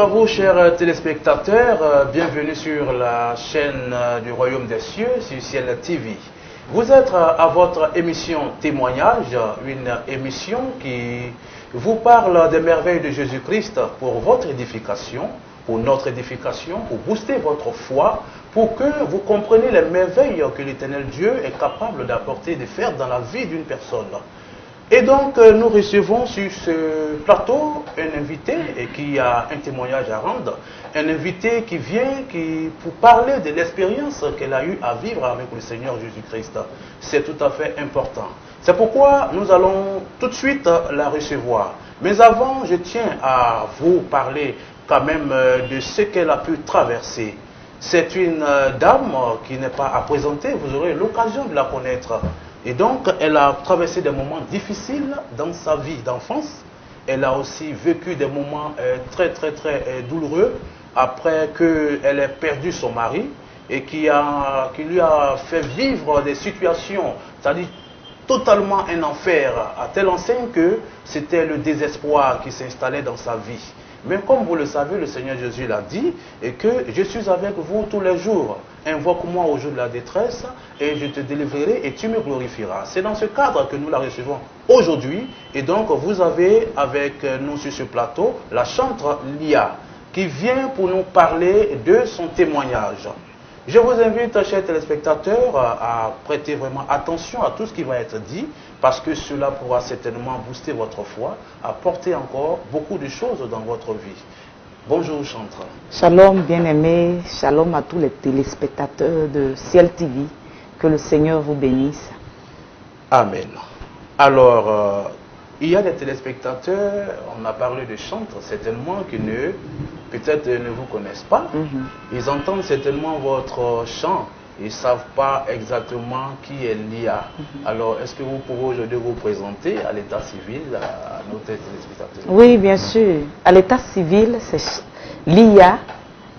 à vous, chers téléspectateurs. Bienvenue sur la chaîne du Royaume des Cieux, sur Ciel TV. Vous êtes à votre émission Témoignage, une émission qui vous parle des merveilles de Jésus-Christ pour votre édification, pour notre édification, pour booster votre foi, pour que vous compreniez les merveilles que l'Éternel Dieu est capable d'apporter, de faire dans la vie d'une personne. Et donc, nous recevons sur ce plateau un invité et qui a un témoignage à rendre. Un invité qui vient pour parler de l'expérience qu'elle a eu à vivre avec le Seigneur Jésus-Christ. C'est tout à fait important. C'est pourquoi nous allons tout de suite la recevoir. Mais avant, je tiens à vous parler quand même de ce qu'elle a pu traverser. C'est une dame qui n'est pas à présenter, vous aurez l'occasion de la connaître. Et donc, elle a traversé des moments difficiles dans sa vie d'enfance. Elle a aussi vécu des moments très douloureux après qu'elle ait perdu son mari et qui lui a fait vivre des situations, c'est-à-dire totalement un enfer, à telle enseigne que c'était le désespoir qui s'installait dans sa vie. Mais comme vous le savez, le Seigneur Jésus l'a dit, et que je suis avec vous tous les jours. Invoque-moi au jour de la détresse, et je te délivrerai, et tu me glorifieras. C'est dans ce cadre que nous la recevons aujourd'hui. Et donc, vous avez avec nous sur ce plateau la chantre Lia, qui vient pour nous parler de son témoignage. Je vous invite, chers téléspectateurs, à prêter vraiment attention à tout ce qui va être dit, parce que cela pourra certainement booster votre foi, apporter encore beaucoup de choses dans votre vie. Bonjour, chantre. Shalom, bien-aimés. Shalom à tous les téléspectateurs de Ciel TV. Que le Seigneur vous bénisse. Amen. Alors, il y a des téléspectateurs, on a parlé de chantre, certainement qui peut-être ne vous connaissent pas. Ils entendent certainement votre chant. Ils ne savent pas exactement qui est Lia. Alors, est-ce que vous pouvez aujourd'hui vous présenter à l'état civil, à nos téléspectateurs? Oui, bien sûr. À l'état civil, c'est Lia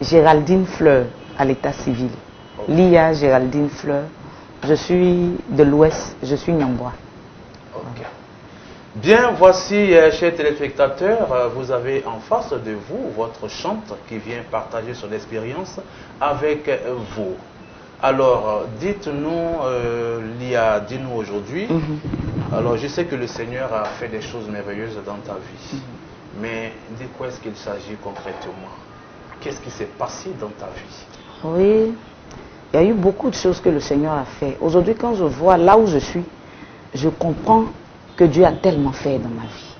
Géraldine Fleur, à l'état civil. Okay. Lia Géraldine Fleur. Je suis de l'Ouest, je suis Nyambois. Ok. Bien, voici, chers téléspectateurs, vous avez en face de vous votre chante qui vient partager son expérience avec vous. Alors, dites-nous, Lia, dis-nous aujourd'hui, alors je sais que le Seigneur a fait des choses merveilleuses dans ta vie, mais de quoi est-ce qu'il s'agit concrètement? Qu'est-ce qui s'est passé dans ta vie? Oui, il y a eu beaucoup de choses que le Seigneur a fait. Aujourd'hui, quand je vois là où je suis, je comprends que Dieu a tellement fait dans ma vie.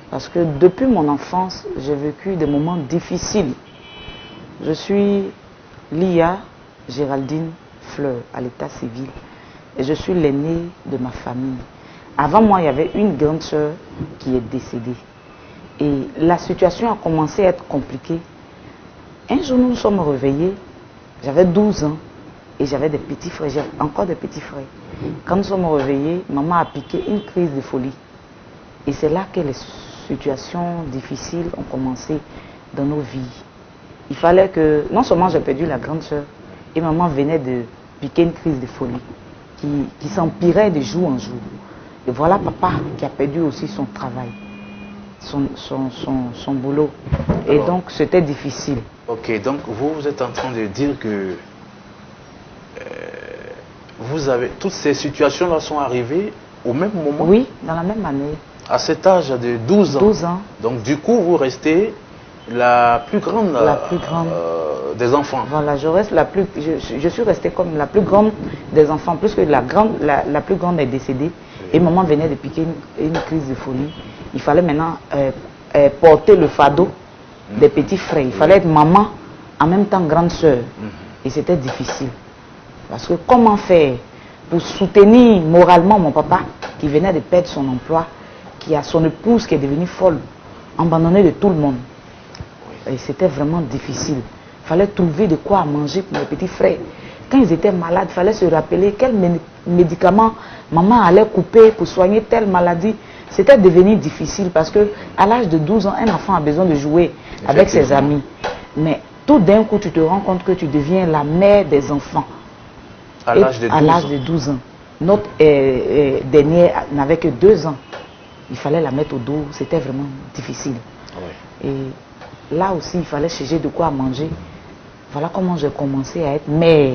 Parce que depuis mon enfance, j'ai vécu des moments difficiles. Je suis Lia Géraldine Fleur, à l'état civil, et je suis l'aînée de ma famille. Avant moi, il y avait une grande sœur qui est décédée. Et la situation a commencé à être compliquée. Un jour, nous nous sommes réveillés, j'avais 12 ans, et j'avais des petits frères, j'ai encore des petits frères. Quand nous sommes réveillés, maman a piqué une crise de folie. Et c'est là que les situations difficiles ont commencé dans nos vies. Il fallait que, non seulement j'ai perdu la grande sœur, et maman venait de piquer une crise de folie qui s'empirait de jour en jour. Et voilà papa qui a perdu aussi son travail, son boulot. Et alors, donc c'était difficile. Ok, donc vous êtes en train de dire que vous avez, toutes ces situations-là sont arrivées au même moment? Oui, dans la même année. À cet âge de 12 ans? 12 ans. Donc du coup, vous restez la plus grande, des enfants. Voilà, je suis restée comme la plus grande des enfants, plus que la plus grande est décédée. Oui. Et maman venait de piquer une crise de folie. Il fallait maintenant porter le fardeau des petits frères. Il fallait être maman, en même temps grande sœur. Et c'était difficile. Parce que comment faire pour soutenir moralement mon papa, qui venait de perdre son emploi, qui a son épouse qui est devenue folle, abandonnée de tout le monde. Et c'était vraiment difficile. Il fallait trouver de quoi manger pour mes petits frères. Quand ils étaient malades, il fallait se rappeler quels médicaments maman allait couper pour soigner telle maladie. C'était devenu difficile parce que à l'âge de 12 ans, un enfant a besoin de jouer avec ses amis. Mais tout d'un coup, tu te rends compte que tu deviens la mère des enfants. À l'âge de 12 ans. Notre dernier n'avait que 2 ans. Il fallait la mettre au dos. C'était vraiment difficile. Oui. Et là aussi, il fallait chercher de quoi manger. Voilà comment j'ai commencé à être mère.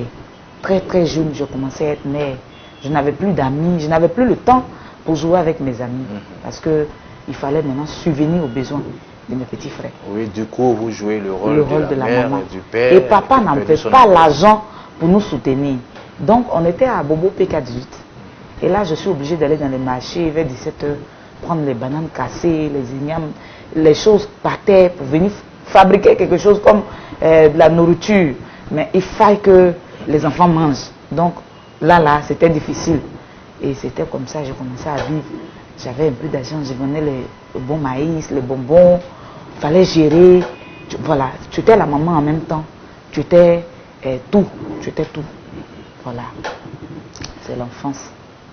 Très très jeune, je commençais à être mère. Je n'avais plus d'amis, je n'avais plus le temps pour jouer avec mes amis. Parce qu'il fallait maintenant subvenir aux besoins de mes petits frères. Oui, du coup, vous jouez le rôle de la mère, maman. du père. Et papa n'en fait pas l'argent pour nous soutenir. Donc, on était à Bobo PK18. Et là, je suis obligée d'aller dans les marchés vers 17h, prendre les bananes cassées, les ignames, les choses par terre pour venir fabriquer quelque chose comme de la nourriture. Mais il fallait que les enfants mangent. Donc, là, c'était difficile. Et c'était comme ça, j'ai commencé à vivre. J'avais un peu d'argent, je vendais le bon maïs, les bonbons. Il fallait gérer. Voilà, tu étais la maman en même temps. Tu étais tout. Tu étais tout. Voilà. C'est l'enfance.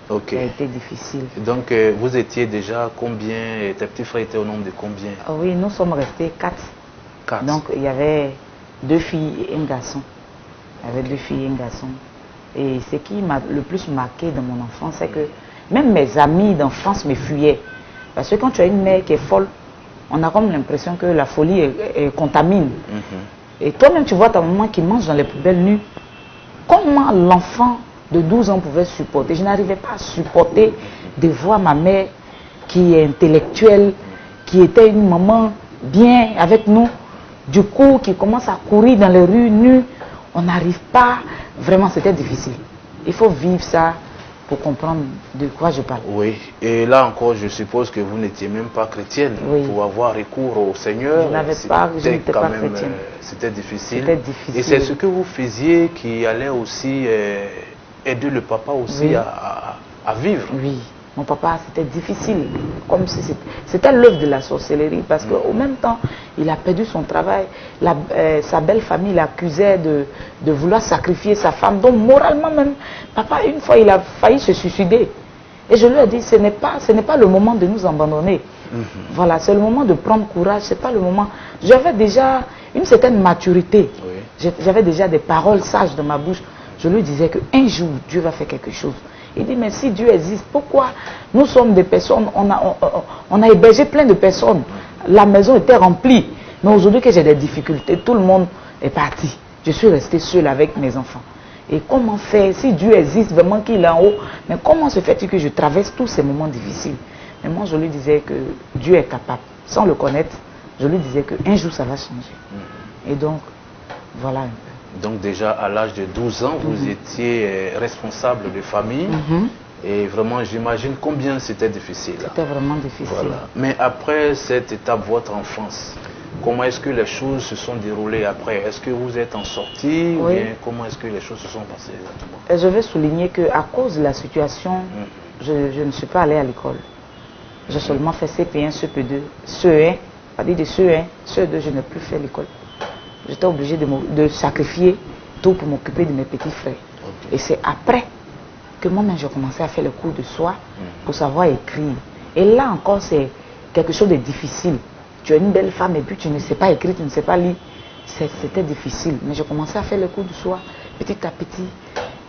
Ok. Qui a été difficile. Donc, vous étiez déjà combien? Tes petits frères étaient au nombre de combien? Oui, nous sommes restés 4. Donc, il y avait 2 filles et un garçon. Il y avait 2 filles et un garçon. Et ce qui m'a le plus marqué dans mon enfance, c'est que même mes amis d'enfance me fuyaient. Parce que quand tu as une mère qui est folle, on a comme l'impression que la folie contamine. Et toi-même, tu vois ta maman qui mange dans les poubelles nues. Comment l'enfant de 12 ans pouvait supporter? Je n'arrivais pas à supporter de voir ma mère qui est intellectuelle, qui était une maman bien avec nous, du coup qui commence à courir dans les rues nues. On n'arrive pas, vraiment c'était difficile. Il faut vivre ça pour comprendre de quoi je parle. Oui, et là encore je suppose que vous n'étiez même pas chrétienne pour avoir recours au Seigneur. Je n'étais pas chrétienne. C'était difficile. C'était difficile. Et c'est ce que vous faisiez qui allait aussi aider le papa aussi à vivre. Oui, mon papa c'était difficile, comme si c'était l'œuvre de la sorcellerie, parce qu'au même temps il a perdu son travail, sa belle famille l'accusait de vouloir sacrifier sa femme, donc moralement même, papa une fois il a failli se suicider. Et je lui ai dit, ce n'est pas le moment de nous abandonner. Voilà, c'est le moment de prendre courage, c'est pas le moment. J'avais déjà une certaine maturité, j'avais déjà des paroles sages dans ma bouche. Je lui disais qu'un jour, Dieu va faire quelque chose. Il dit, mais si Dieu existe, pourquoi nous sommes des personnes, on a hébergé plein de personnes, la maison était remplie. Mais aujourd'hui que j'ai des difficultés, tout le monde est parti. Je suis restée seule avec mes enfants. Et comment faire, si Dieu existe vraiment qu'il est en haut, mais comment se fait-il que je traverse tous ces moments difficiles? Mais moi, je lui disais que Dieu est capable. Sans le connaître, je lui disais qu'un jour, ça va changer. Et donc, voilà un peu. Donc déjà à l'âge de 12 ans, vous étiez responsable de famille. Et vraiment, j'imagine combien c'était difficile. C'était vraiment difficile. Voilà. Mais après cette étape, votre enfance, comment est-ce que les choses se sont déroulées après? Est-ce que vous êtes en sortie ou bien comment est-ce que les choses se sont passées exactement? Et je vais souligner qu'à cause de la situation, je ne suis pas allée à l'école. J'ai seulement fait CP1, CP2, CE1, pas dit de CE1, CE2, je n'ai plus fait l'école. J'étais obligée de sacrifier tout pour m'occuper de mes petits frères. Et c'est après que moi-même j'ai commencé à faire le cours de soir pour savoir écrire. Et là encore, c'est quelque chose de difficile. Tu es une belle femme et puis tu ne sais pas écrire, tu ne sais pas lire. C'était difficile. Mais j'ai commencé à faire le cours de soir petit à petit.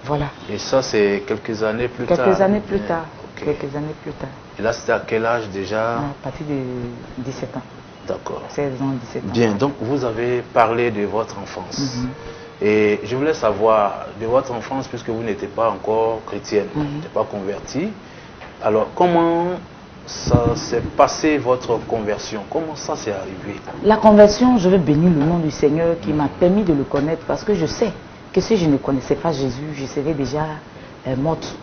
Voilà. Et ça, c'est quelques années plus tard? Quelques années plus tard. Quelques années plus tard. Et là, c'était à quel âge déjà? À partir de 17 ans. D'accord. 16 ans, 17 ans. Bien, donc vous avez parlé de votre enfance. Et je voulais savoir de votre enfance, puisque vous n'étiez pas encore chrétienne, vous n'étiez pas convertie. Alors, comment ça s'est passé votre conversion? Comment ça s'est arrivé? La conversion, je vais bénir le nom du Seigneur qui m'a permis de le connaître, parce que je sais que si je ne connaissais pas Jésus, je serais déjà morte.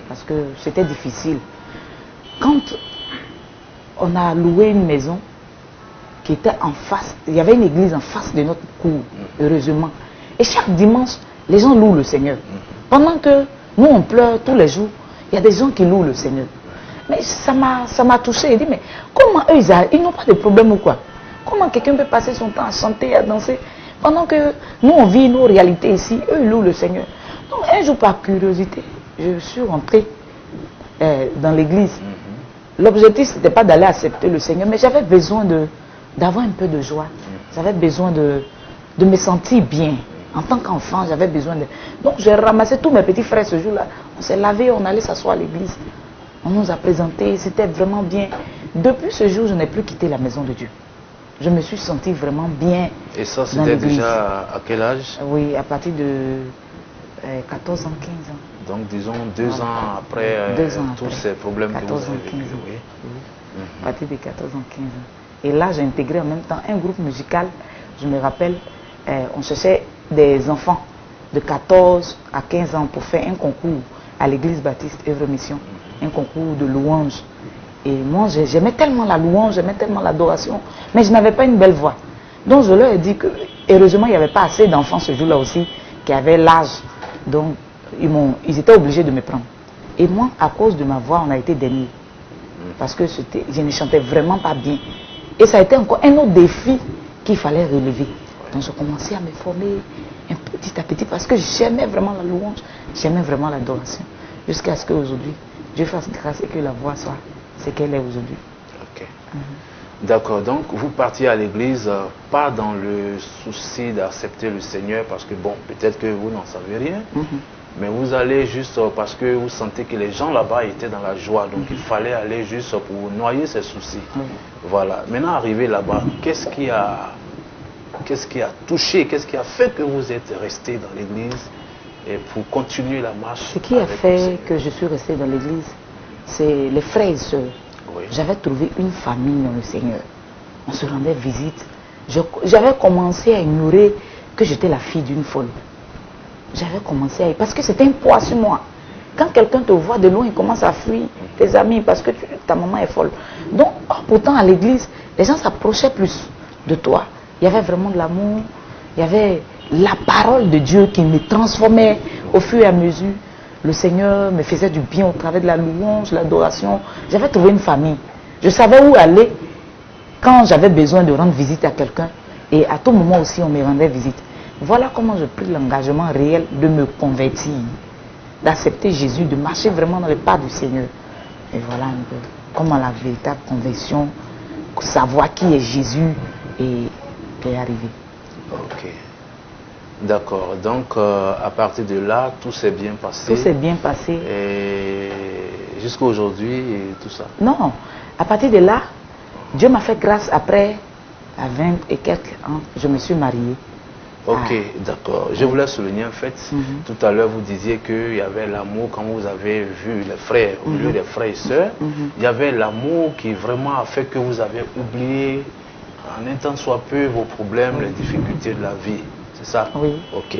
Parce que c'était difficile. Quand on a loué une maison qui était en face, il y avait une église en face de notre cour, heureusement. Et chaque dimanche, les gens louent le Seigneur. Pendant que nous, on pleure tous les jours, il y a des gens qui louent le Seigneur. Mais ça m'a touché. Il dit, mais comment eux, ils n'ont pas de problème ou quoi? Comment quelqu'un peut passer son temps à chanter, à danser, pendant que nous, on vit nos réalités ici, eux, ils louent le Seigneur. Donc, un jour, par curiosité, je suis rentrée dans l'église. L'objectif, ce n'était pas d'aller accepter le Seigneur, mais j'avais besoin d'avoir un peu de joie. J'avais besoin de me sentir bien. En tant qu'enfant, j'avais besoin de... Donc, j'ai ramassé tous mes petits frères ce jour-là. On s'est lavé, on allait s'asseoir à l'église. On nous a présenté, c'était vraiment bien. Depuis ce jour, je n'ai plus quitté la maison de Dieu. je me suis sentie vraiment bien. Et ça, c'était déjà à quel âge? Oui, à partir de 14 ans, 15 ans. Donc, disons 2 ans après, 2 ans tous après. ces problèmes que vous 14 ans, avez 15 vécu. ans. Oui. Oui. À partir de 14 ans, 15 ans. Et là, j'ai intégré en même temps un groupe musical. Je me rappelle, on cherchait des enfants de 14 à 15 ans pour faire un concours à l'église baptiste Œuvre Mission, un concours de louange. Et moi, j'aimais tellement la louange, j'aimais tellement l'adoration, mais je n'avais pas une belle voix. Donc je leur ai dit que, heureusement, il n'y avait pas assez d'enfants ce jour-là aussi qui avaient l'âge. Donc ils étaient obligés de me prendre. Et moi, à cause de ma voix, on a été dernier. Parce que je ne chantais vraiment pas bien. Et ça a été encore un autre défi qu'il fallait relever. Donc je commençais à me former petit à petit parce que j'aimais vraiment la louange, j'aimais vraiment l'adoration. Jusqu'à ce qu'aujourd'hui, Dieu fasse grâce et que la voix soit ce qu'elle est aujourd'hui. Ok. D'accord, donc vous partiez à l'église, pas dans le souci d'accepter le Seigneur parce que bon, peut-être que vous n'en savez rien, mais vous allez juste parce que vous sentez que les gens là-bas étaient dans la joie, donc il fallait aller juste pour noyer ces soucis. Voilà, maintenant arrivé là-bas, qu'est-ce qui a touché, qu'est-ce qui a fait que vous êtes resté dans l'église et pour continuer la marche? Ce qui a fait que je suis resté dans l'église, c'est les frères et sœurs. Oui. J'avais trouvé une famille dans le Seigneur. On se rendait visite. J'avais commencé à ignorer que j'étais la fille d'une folle. J'avais commencé à... Parce que c'était un poids sur moi. Quand quelqu'un te voit de loin, il commence à fuir tes amis parce que ta maman est folle. Donc, pourtant, à l'église, les gens s'approchaient plus de toi. Il y avait vraiment de l'amour. Il y avait la parole de Dieu qui me transformait au fur et à mesure. Le Seigneur me faisait du bien au travers de la louange, l'adoration. J'avais trouvé une famille. Je savais où aller quand j'avais besoin de rendre visite à quelqu'un. Et à tout moment aussi, on me rendait visite. Voilà comment je pris l'engagement réel de me convertir, d'accepter Jésus, de marcher vraiment dans les pas du Seigneur. Et voilà un peu comment la véritable conversion, savoir qui est Jésus est arrivée. Ok. D'accord. Donc, à partir de là, tout s'est bien passé. Tout s'est bien passé. Et jusqu'à aujourd'hui, et tout ça. Non. À partir de là, Dieu m'a fait grâce après, à 20 et quelques ans, je me suis mariée. Ok, d'accord. Je voulais souligner en fait, tout à l'heure vous disiez qu'il y avait l'amour quand vous avez vu les frères, au lieu des frères et sœurs, il y avait l'amour qui vraiment a fait que vous avez oublié, en un temps soit peu, vos problèmes, les difficultés de la vie. C'est ça? Oui. Ok.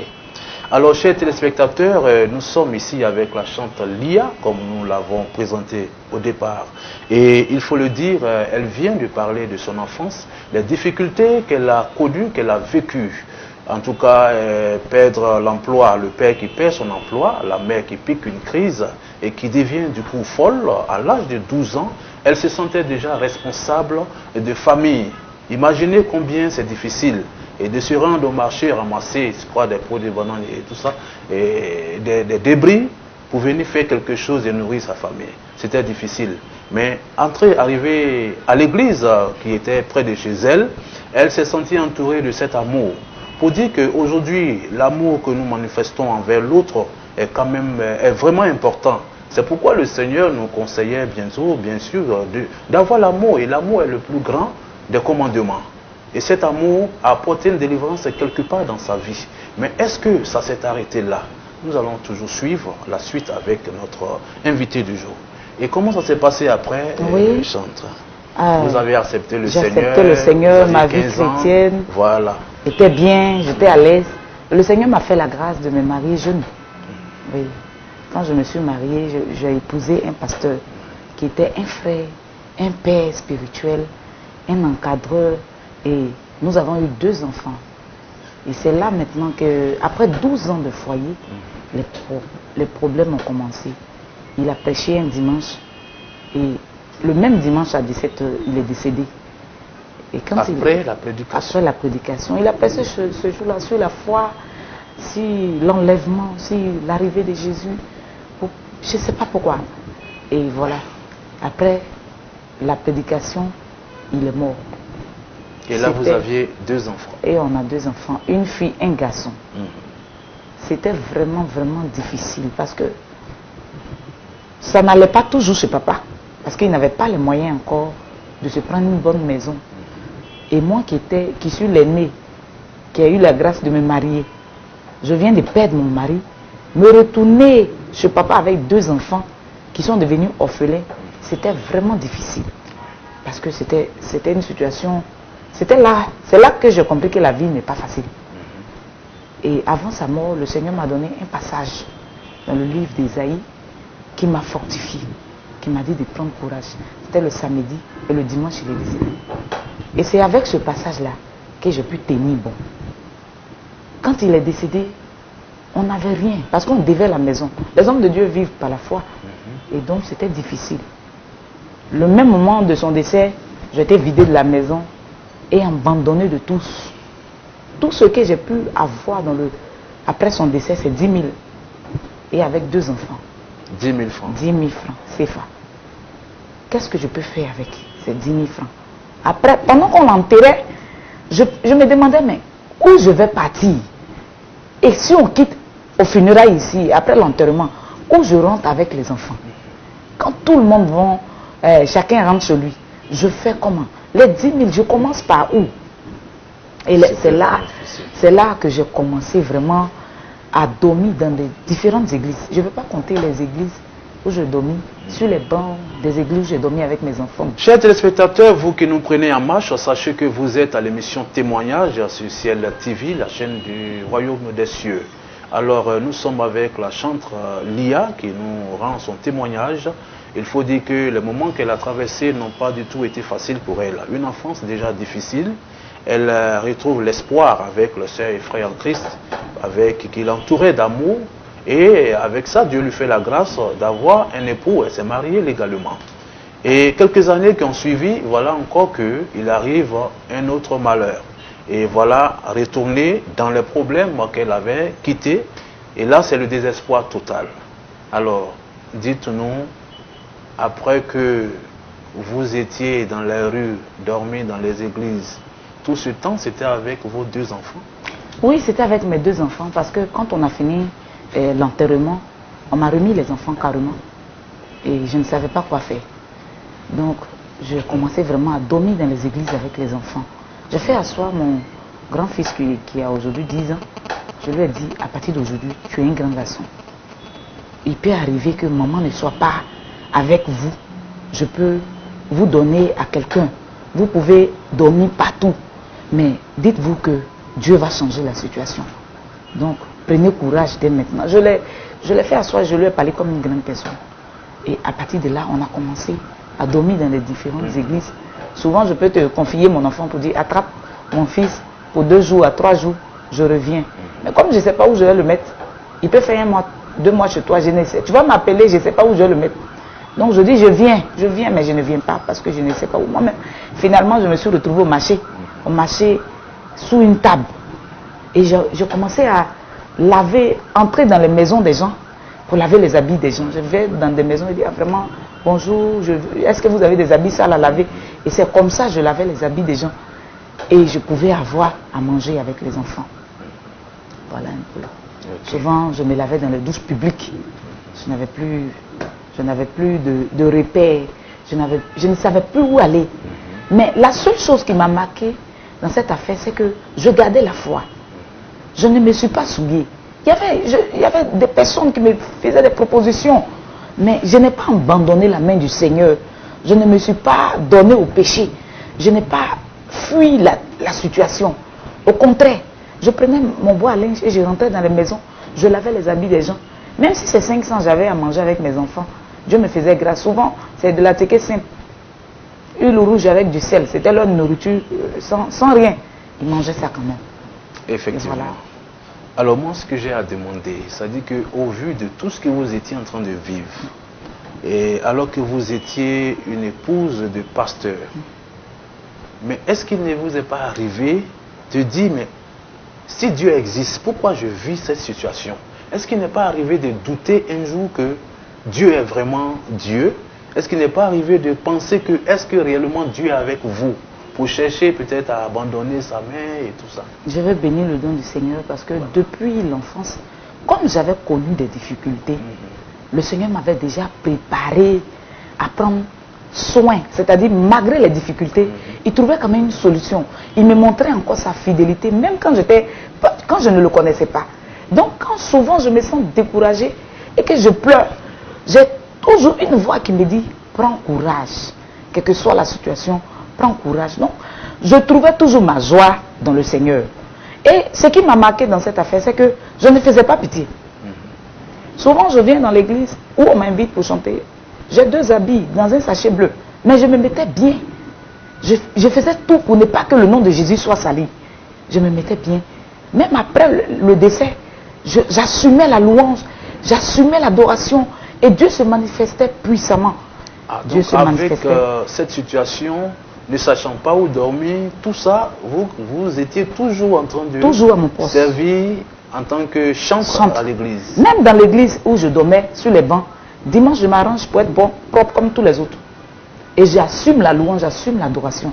Alors, chers téléspectateurs, nous sommes ici avec la chanteuse Lia, comme nous l'avons présentée au départ. Et il faut le dire, elle vient de parler de son enfance, les difficultés qu'elle a connues, qu'elle a vécues. En tout cas, perdre l'emploi, le père qui perd son emploi, la mère qui pique une crise et qui devient du coup folle. À l'âge de 12 ans, elle se sentait déjà responsable de famille. Imaginez combien c'est difficile. Et de se rendre au marché, ramasser, je crois, des pots de bananes et tout ça, et des débris pour venir faire quelque chose et nourrir sa famille. C'était difficile. Mais arrivée à l'église qui était près de chez elle, elle s'est sentie entourée de cet amour. Pour dire qu'aujourd'hui, l'amour que nous manifestons envers l'autre est quand même est vraiment important. C'est pourquoi le Seigneur nous conseillait bientôt, bien sûr, d'avoir l'amour. Et l'amour est le plus grand des commandements. Et cet amour a apporté une délivrance quelque part dans sa vie. Mais est-ce que ça s'est arrêté là? Nous allons toujours suivre la suite avec notre invité du jour. Et comment ça s'est passé après le chantre? Vous avez accepté le Seigneur. J'ai accepté le Seigneur, ma vie chrétienne. Voilà. J'étais bien, j'étais à l'aise. Le Seigneur m'a fait la grâce de me marier jeune. Oui. Quand je me suis mariée, j'ai épousé un pasteur qui était un frère, un père spirituel, un encadreur. Et nous avons eu 2 enfants. Et c'est là maintenant que, après 12 ans de foyer, les problèmes ont commencé. Il a prêché un dimanche. Et le même dimanche à 17h, il est décédé. Et quand après la prédication. Après la prédication. Il a prêché ce jour-là sur la foi, sur l'enlèvement, sur l'arrivée de Jésus. Je ne sais pas pourquoi. Et voilà. Après la prédication, il est mort. Et là, vous aviez 2 enfants. Et on a 2 enfants, une fille, un garçon. C'était vraiment, vraiment difficile parce que ça n'allait pas toujours chez papa. Parce qu'il n'avait pas les moyens encore de se prendre une bonne maison. Et moi qui suis l'aîné, qui a eu la grâce de me marier, je viens de perdre mon mari, me retourner chez papa avec 2 enfants qui sont devenus orphelins, c'était vraiment difficile. Parce que c'était une situation, c'est là que j'ai compris que la vie n'est pas facile. Et avant sa mort, le Seigneur m'a donné un passage dans le livre d'Ésaïe qui m'a fortifié, qui m'a dit de prendre courage. C'était le samedi et le dimanche il est décédé. Et c'est avec ce passage-là que j'ai pu tenir bon. Quand il est décédé, on n'avait rien, parce qu'on devait la maison. Les hommes de Dieu vivent par la foi. Et donc c'était difficile. Le même moment de son décès, j'étais vidé de la maison et abandonné de tous. Tout ce que j'ai pu avoir après son décès, c'est 10 000. Et avec 2 enfants. 10 000 francs. 10 000 francs, CFA. Qu'est-ce que je peux faire avec ces 10 000 francs? Après, pendant qu'on l'enterrait, je me demandais, mais où je vais partir? Et si on quitte au funérailles ici, après l'enterrement, où je rentre avec les enfants? Quand tout le monde va, chacun rentre chez lui, je fais comment? Les 10 000, je commence par où? Et c'est là que j'ai commencé vraiment à dormir dans des différentes églises. Je ne veux pas compter les églises où je dormis, sur les bancs des églises où j'ai dormi avec mes enfants. Chers téléspectateurs, vous qui nous prenez en marche, sachez que vous êtes à l'émission Témoignage sur Ciel TV, la chaîne du Royaume des Cieux. Alors, nous sommes avec la chantre Lia qui nous rend son témoignage. Il faut dire que les moments qu'elle a traversés n'ont pas du tout été faciles pour elle. Une enfance déjà difficile. Elle retrouve l'espoir avec le Seigneur et frère en Christ, qui l'entourait d'amour. Et avec ça, Dieu lui fait la grâce d'avoir un époux. Elle s'est mariée légalement. Et quelques années qui ont suivi, voilà encore qu'il arrive un autre malheur. Et voilà, retourner dans les problèmes qu'elle avait quittés. Et là, c'est le désespoir total. Alors, dites-nous, après que vous étiez dans les rues, dormi dans les églises, tout ce temps, c'était avec vos 2 enfants? Oui, c'était avec mes 2 enfants, parce que quand on a fini l'enterrement, on m'a remis les enfants carrément. Et je ne savais pas quoi faire. Donc, je commençais vraiment à dormir dans les églises avec les enfants. J'ai fait asseoir mon grand-fils qui a aujourd'hui 10 ans. Je lui ai dit, à partir d'aujourd'hui, tu es un grand garçon. Il peut arriver que maman ne soit pas avec vous. Je peux vous donner à quelqu'un. Vous pouvez dormir partout. Mais dites-vous que Dieu va changer la situation. Donc, prenez courage dès maintenant. Je l'ai fait asseoir, je lui ai parlé comme une grande personne. Et à partir de là, on a commencé à dormir dans les différentes églises. Souvent, je peux te confier mon enfant pour dire, attrape mon fils pour 2 jours, à 3 jours, je reviens. Mais comme je ne sais pas où je vais le mettre, il peut faire 1 mois, 2 mois chez toi, je ne sais. Tu vas m'appeler, je ne sais pas où je vais le mettre. Donc je dis, je viens, mais je ne viens pas parce que je ne sais pas où. Moi-même, finalement, je me suis retrouvée au marché sous une table. Et je commençais à laver, entrer dans les maisons des gens pour laver les habits des gens. Je vais dans des maisons et dire, vraiment, bonjour, est-ce que vous avez des habits sales à laver? Et c'est comme ça que je lavais les habits des gens. Et je pouvais avoir à manger avec les enfants. Voilà un peu. Okay. Souvent, je me lavais dans les douches publiques. Je n'avais plus de repères. Je ne savais plus où aller. Mais la seule chose qui m'a marqué dans cette affaire, c'est que je gardais la foi. Je ne me suis pas souillée. Il y avait des personnes qui me faisaient des propositions. Mais je n'ai pas abandonné la main du Seigneur. Je ne me suis pas donné au péché. Je n'ai pas fui la situation. Au contraire, je prenais mon bois à linge et je rentrais dans les maisons. Je lavais les habits des gens. Même si c'est 500, j'avais à manger avec mes enfants. Dieu me faisait grâce. Souvent, c'est de la téquée simple. Huile rouge avec du sel. C'était leur nourriture sans rien. Ils mangeaient ça quand même. Effectivement. Voilà. Alors moi, ce que j'ai à demander, c'est-à-dire qu'au vu de tout ce que vous étiez en train de vivre, et alors que vous étiez une épouse de pasteur, mais est-ce qu'il ne vous est pas arrivé de dire, mais si Dieu existe, pourquoi je vis cette situation? Est-ce qu'il n'est pas arrivé de douter un jour que Dieu est vraiment Dieu? Est-ce qu'il n'est pas arrivé de penser que, est-ce que réellement Dieu est avec vous? Pour chercher peut-être à abandonner sa main et tout ça. Je vais bénir le don du Seigneur parce que depuis l'enfance, comme j'avais connu des difficultés, le Seigneur m'avait déjà préparé à prendre soin, c'est-à-dire malgré les difficultés, il trouvait quand même une solution. Il me montrait encore sa fidélité, même quand je ne le connaissais pas. Donc quand souvent je me sens découragée et que je pleure, j'ai toujours une voix qui me dit, prends courage, quelle que soit la situation, prends courage. Donc je trouvais toujours ma joie dans le Seigneur. Et ce qui m'a marqué dans cette affaire, c'est que je ne faisais pas pitié. Souvent je viens dans l'église où on m'invite pour chanter. J'ai 2 habits dans un sachet bleu, mais je me mettais bien. Je faisais tout pour ne pas que le nom de Jésus soit sali. Je me mettais bien. Même après le décès, j'assumais la louange, j'assumais l'adoration, et Dieu se manifestait puissamment. Dieu se manifestait. Avec cette situation, ne sachant pas où dormir, tout ça, vous étiez toujours en train de à mon poste. Servir en tant que chantre à l'église. Même dans l'église où je dormais, sur les bancs, dimanche je m'arrange pour être propre comme tous les autres. Et j'assume la louange, j'assume l'adoration.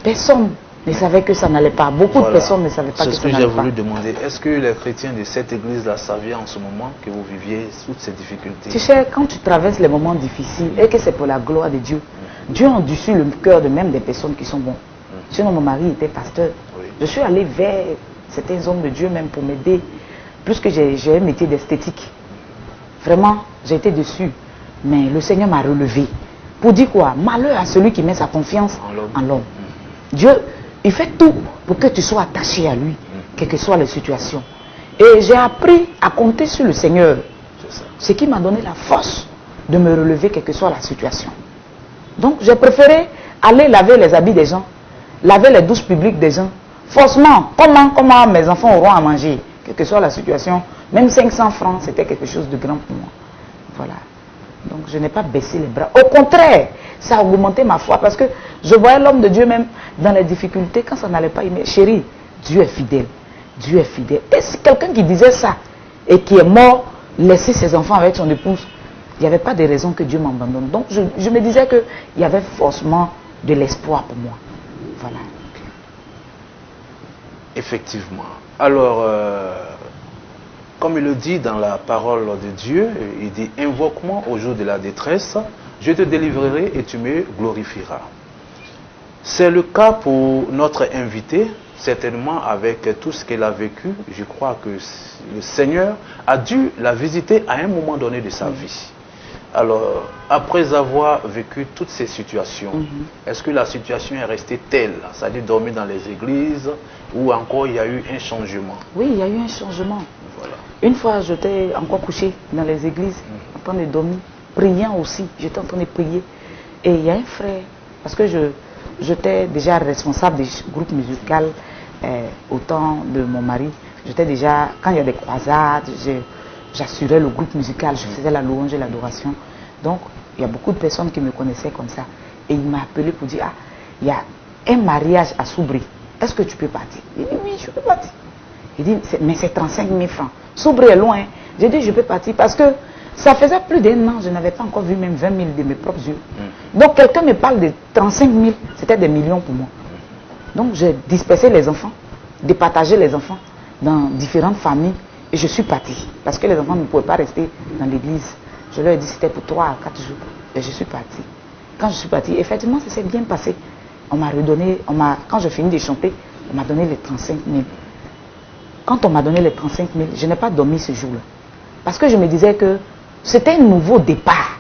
Personne ne savait que ça n'allait pas. Beaucoup de personnes ne savaient pas que ça n'allait pas. C'est ce que j'ai voulu demander. Est-ce que les chrétiens de cette église-là savaient en ce moment que vous viviez toutes ces difficultés? Tu sais, quand tu traverses les moments difficiles et que c'est pour la gloire de Dieu, Dieu endurcit le cœur de même des personnes qui sont bonnes. Sinon, mon mari était pasteur. Oui. Je suis allé vers certains hommes de Dieu même pour m'aider. Plus que j'ai un métier d'esthétique. Vraiment, j'ai été déçu. Mais le Seigneur m'a relevé. Pour dire quoi? Malheur à celui qui met sa confiance en l'homme. Dieu, il fait tout pour que tu sois attaché à lui, quelles que soient les situations. Et j'ai appris à compter sur le Seigneur. Ce qui m'a donné la force de me relever, quelle que soit la situation. Donc, j'ai préféré aller laver les habits des gens, laver les douches publiques des gens. Forcément, comment mes enfants auront à manger, quelle que soit la situation. Même 500 francs, c'était quelque chose de grand pour moi. Voilà. Donc, je n'ai pas baissé les bras. Au contraire, ça a augmenté ma foi parce que je voyais l'homme de Dieu même dans les difficultés. Quand ça n'allait pas, il me dit, chérie, Dieu est fidèle. Dieu est fidèle. Et c'est quelqu'un qui disait ça et qui est mort, laisser ses enfants avec son épouse, il n'y avait pas de raison que Dieu m'abandonne. Donc, je me disais qu'il y avait forcément de l'espoir pour moi. Voilà. Effectivement. Alors, comme il le dit dans la parole de Dieu, il dit « Invoque-moi au jour de la détresse, je te délivrerai et tu me glorifieras ». C'est le cas pour notre invité, certainement avec tout ce qu'elle a vécu. Je crois que le Seigneur a dû la visiter à un moment donné de sa vie. Alors, après avoir vécu toutes ces situations, est-ce que la situation est restée telle, c'est-à-dire dormir dans les églises, ou encore il y a eu un changement? Oui, il y a eu un changement. Voilà. Une fois, j'étais encore couché dans les églises, en train de dormir, priant aussi. J'étais en train de prier. Et il y a un frère, parce que j'étais déjà responsable du groupe musical au temps de mon mari. J'étais déjà, quand il y a des croisades, j'assurais le groupe musical, je faisais la louange et l'adoration. Donc, il y a beaucoup de personnes qui me connaissaient comme ça. Et il m'a appelé pour dire, ah, il y a un mariage à Soubri. Est-ce que tu peux partir? Il dit, oui, je peux partir. Il dit, mais c'est 35 000 francs. Soubri est loin. J'ai dit, je peux partir parce que ça faisait plus d'1 an, je n'avais pas encore vu même 20 000 de mes propres yeux. Donc, quelqu'un me parle de 35 000, c'était des millions pour moi. Donc, j'ai dispersé les enfants, départagé les enfants dans différentes familles. Et je suis partie, parce que les enfants ne pouvaient pas rester dans l'église. Je leur ai dit c'était pour 3 à 4 jours. Et je suis partie. Quand je suis partie, effectivement, ça s'est bien passé. On m'a redonné, quand j'ai fini de chanter, on m'a donné les 35 000. Quand on m'a donné les 35 000, je n'ai pas dormi ce jour-là. Parce que je me disais que c'était un nouveau départ.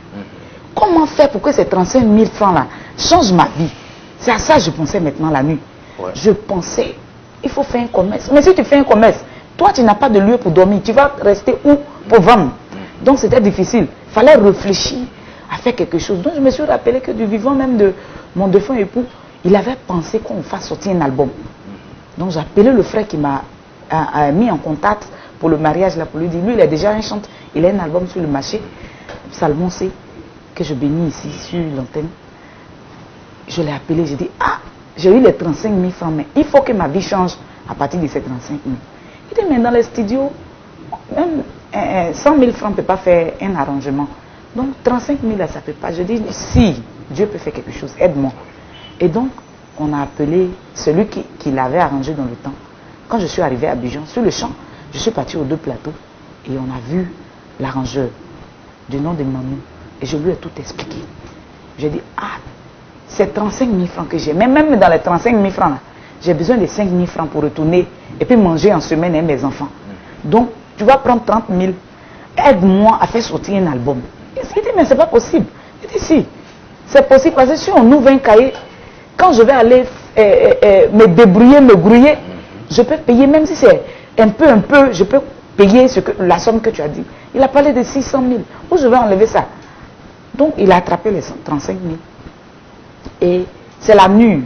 Comment faire pour que ces 35 000 francs-là changent ma vie? C'est à ça que je pensais maintenant la nuit. Ouais. Je pensais, il faut faire un commerce. Mais si tu fais un commerce, toi, tu n'as pas de lieu pour dormir. Tu vas rester où pour vendre? Donc, c'était difficile. Il fallait réfléchir à faire quelque chose. Donc, je me suis rappelé que du vivant même de mon défunt époux, il avait pensé qu'on fasse sortir un album. Donc, j'ai appelé le frère qui m'a mis en contact pour le mariage là, pour lui dire, lui, il a déjà un chante. Il a un album sur le marché, Salmon C, que je bénis ici sur l'antenne. Je l'ai appelé, j'ai dit, ah, j'ai eu les 35 000 francs, mais il faut que ma vie change à partir de ces 35 000. Il dit, mais dans les studios, même 100 000 francs ne peut pas faire un arrangement. Donc 35 000 là, ça ne peut pas. Je dis, si Dieu peut faire quelque chose, aide-moi. Et donc, on a appelé celui qui l'avait arrangé dans le temps. Quand je suis arrivé à Abidjan, sur le champ, je suis parti aux 2 plateaux et on a vu l'arrangeur du nom de Manu. Et je lui ai tout expliqué. J'ai dit, ah, c'est 35 000 francs que j'ai. Mais même dans les 35 000 francs, j'ai besoin de 5 000 francs pour retourner et puis manger en semaine avec mes enfants. Donc, tu vas prendre 30 000. Aide-moi à faire sortir un album. Il dit, mais c'est pas possible. Il dit, si, c'est possible parce que si on ouvre un cahier, quand je vais aller me débrouiller, me grouiller, je peux payer, même si c'est un peu, je peux payer la somme que tu as dit. Il a parlé de 600 000. Où je vais enlever ça? Donc, il a attrapé les 35 000. Et c'est la nuit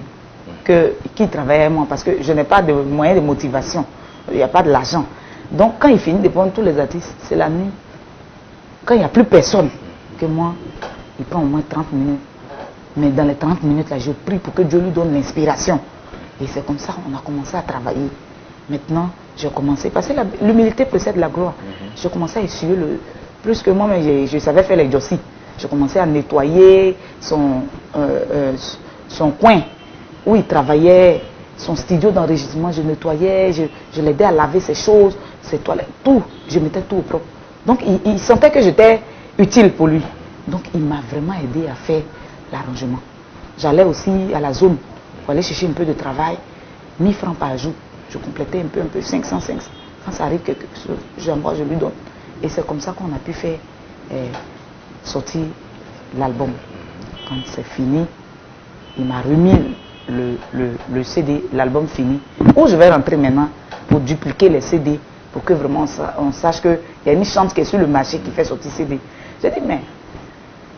qui travaille avec moi parce que je n'ai pas de moyens de motivation. Il n'y a pas de l'argent. Donc, quand il finit de prendre tous les artistes, c'est la nuit. Quand il n'y a plus personne que moi, il prend au moins 30 minutes. Mais dans les 30 minutes, là, je prie pour que Dieu lui donne l'inspiration. Et c'est comme ça qu'on a commencé à travailler. Maintenant, j'ai commencé, parce que l'humilité précède la gloire. J'ai commencé à essuyer plus que moi, mais je savais faire les jossis. J'ai commencé à nettoyer son coin où il travaillait, son studio d'enregistrement. Je nettoyais, je l'aidais à laver ses choses, ses toilettes, tout. Je mettais tout au propre. Donc, il sentait que j'étais utile pour lui. Donc, il m'a vraiment aidé à faire l'arrangement. J'allais aussi à la zone pour aller chercher un peu de travail, 1000 francs par jour. Je complétais un peu, 500. Quand ça arrive quelque chose, j'envoie, je lui donne. Et c'est comme ça qu'on a pu faire sortir l'album. Quand c'est fini, il m'a remis le CD, l'album fini. Où je vais rentrer maintenant pour dupliquer les CD, pour que vraiment on sache qu'il y a une chance qui est sur le marché qui fait sortir CD. J'ai dit, mais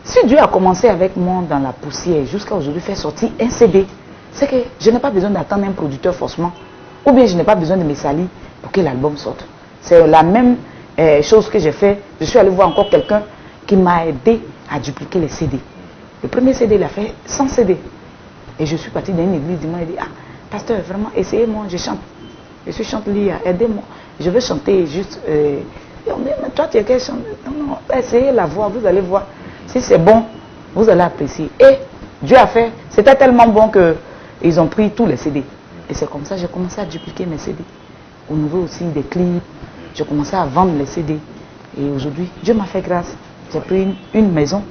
si Dieu a commencé avec moi dans la poussière jusqu'à aujourd'hui faire sortir un CD, c'est que je n'ai pas besoin d'attendre un producteur forcément, ou bien je n'ai pas besoin de me salir pour que l'album sorte. C'est la même chose que j'ai fait. Je suis allé voir encore quelqu'un qui m'a aidé à dupliquer les CD. Le premier CD, il a fait 100 CD. Et je suis parti dans une église, il m'a dit, ah, pasteur, vraiment, essayez-moi, je chante. Je suis chanteuse, aidez-moi. Je veux chanter juste. Et on dit, mais toi, tu es quel chanteur? Non, essayez la voix, vous allez voir. Si c'est bon, vous allez apprécier. Et Dieu a fait, c'était tellement bon qu'ils ont pris tous les CD. Et c'est comme ça que j'ai commencé à dupliquer mes CD. Au niveau aussi des clips, j'ai commencé à vendre les CD. Et aujourd'hui, Dieu m'a fait grâce. J'ai pris une maison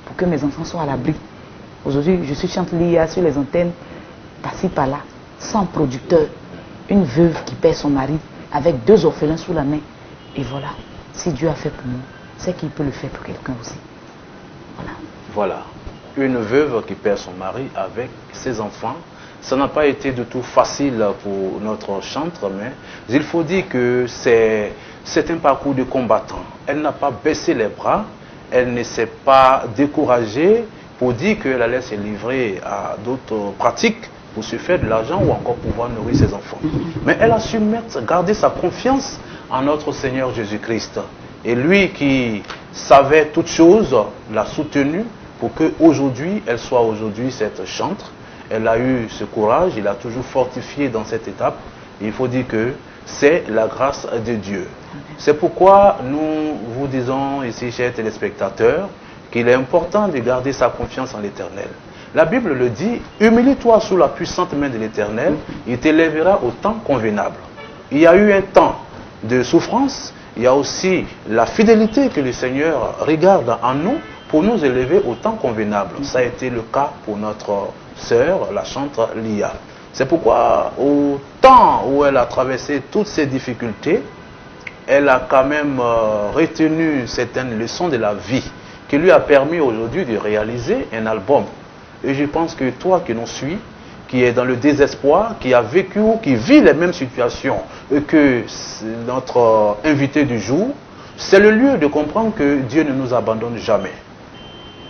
pour que mes enfants soient à l'abri. Aujourd'hui, je suis chantelière sur les antennes, par-ci, par-là, sans producteur. Une veuve qui perd son mari, avec 2 orphelins sous la main. Et voilà, si Dieu a fait pour moi, c'est qu'il peut le faire pour quelqu'un aussi. Voilà, une veuve qui perd son mari avec ses enfants. Ça n'a pas été du tout facile pour notre chantre, mais il faut dire que c'est un parcours de combattant. Elle n'a pas baissé les bras, elle ne s'est pas découragée pour dire qu'elle allait se livrer à d'autres pratiques pour se faire de l'argent ou encore pouvoir nourrir ses enfants. Mais elle a su garder sa confiance en notre Seigneur Jésus-Christ. Et lui qui savait toutes choses, l'a soutenue pour qu'aujourd'hui, elle soit aujourd'hui cette chantre. Elle a eu ce courage, il a toujours fortifié dans cette étape. Et il faut dire que c'est la grâce de Dieu. C'est pourquoi nous vous disons ici, chers téléspectateurs, qu'il est important de garder sa confiance en l'Éternel. La Bible le dit, humilie-toi sous la puissante main de l'Éternel, il t'élèvera au temps convenable. Il y a eu un temps de souffrance, il y a aussi la fidélité que le Seigneur regarde en nous pour nous élever au temps convenable. Ça a été le cas pour notre sœur, la chantre Lia. C'est pourquoi au temps où elle a traversé toutes ces difficultés, elle a quand même retenu certaines leçons de la vie qui lui a permis aujourd'hui de réaliser un album. Et je pense que toi qui nous suis, qui est dans le désespoir, qui a vécu ou qui vit les mêmes situations que notre invité du jour, c'est le lieu de comprendre que Dieu ne nous abandonne jamais.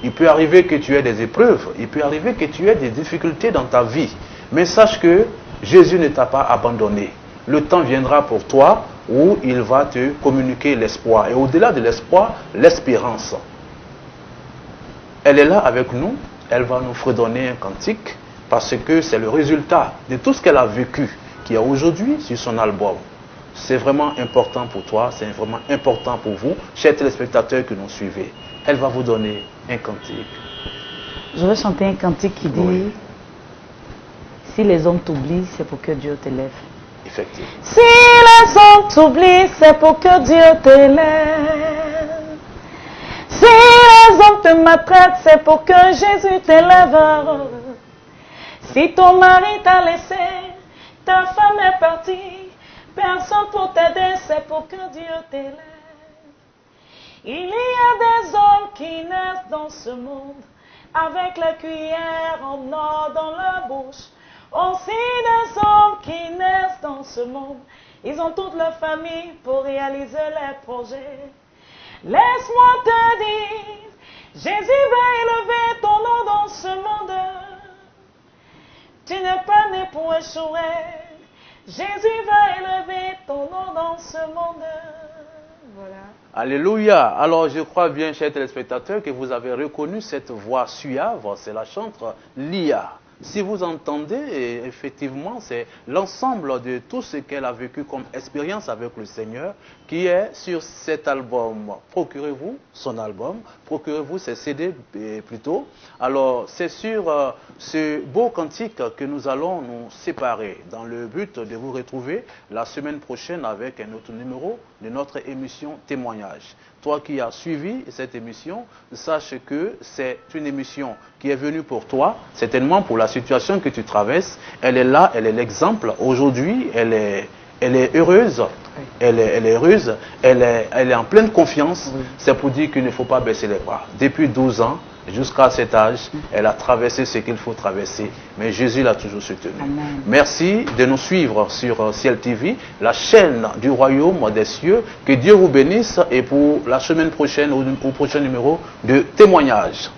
Il peut arriver que tu aies des épreuves, il peut arriver que tu aies des difficultés dans ta vie, mais sache que Jésus ne t'a pas abandonné. Le temps viendra pour toi où il va te communiquer l'espoir. Et au-delà de l'espoir, l'espérance. Elle est là avec nous, elle va nous fredonner un cantique, parce que c'est le résultat de tout ce qu'elle a vécu, qui est aujourd'hui sur son album. C'est vraiment important pour toi, c'est vraiment important pour vous, chers téléspectateurs qui nous suivez. Elle va vous donner un cantique. Je vais chanter un cantique qui dit, oui. Si les hommes t'oublient, c'est pour que Dieu t'élève. Effectivement. Si les hommes t'oublient, c'est pour que Dieu t'élève. Si les hommes te maltraitent, c'est pour que Jésus t'élève. Si ton mari t'a laissé, ta femme est partie, personne pour t'aider, c'est pour que Dieu t'élève. Il y a des hommes qui naissent dans ce monde, avec la cuillère en or dans leur bouche. Aussi des hommes qui naissent dans ce monde, ils ont toute leur famille pour réaliser leurs projets. Laisse-moi te dire, Jésus va élever ton nom dans ce monde. Tu n'es pas né pour échouer. Jésus va élever ton nom dans ce monde. Voilà. Alléluia. Alors je crois bien, chers téléspectateurs, que vous avez reconnu cette voix suave, c'est la chanteuse Lia. Si vous entendez, effectivement, c'est l'ensemble de tout ce qu'elle a vécu comme expérience avec le Seigneur qui est sur cet album. Procurez-vous son album, procurez-vous ses CD plutôt. Alors, c'est sur ce beau cantique que nous allons nous séparer dans le but de vous retrouver la semaine prochaine avec un autre numéro de notre émission Témoignage. Toi qui as suivi cette émission, sache que c'est une émission qui est venue pour toi, certainement pour la situation que tu traverses. Elle est là, elle est l'exemple. Aujourd'hui, elle est heureuse. Elle est heureuse, elle est en pleine confiance. Oui. C'est pour dire qu'il ne faut pas baisser les bras. Depuis 12 ans, jusqu'à cet âge, elle a traversé ce qu'il faut traverser. Mais Jésus l'a toujours soutenu. Amen. Merci de nous suivre sur Ciel TV, la chaîne du royaume des cieux. Que Dieu vous bénisse et pour la semaine prochaine ou au prochain numéro de Témoignage.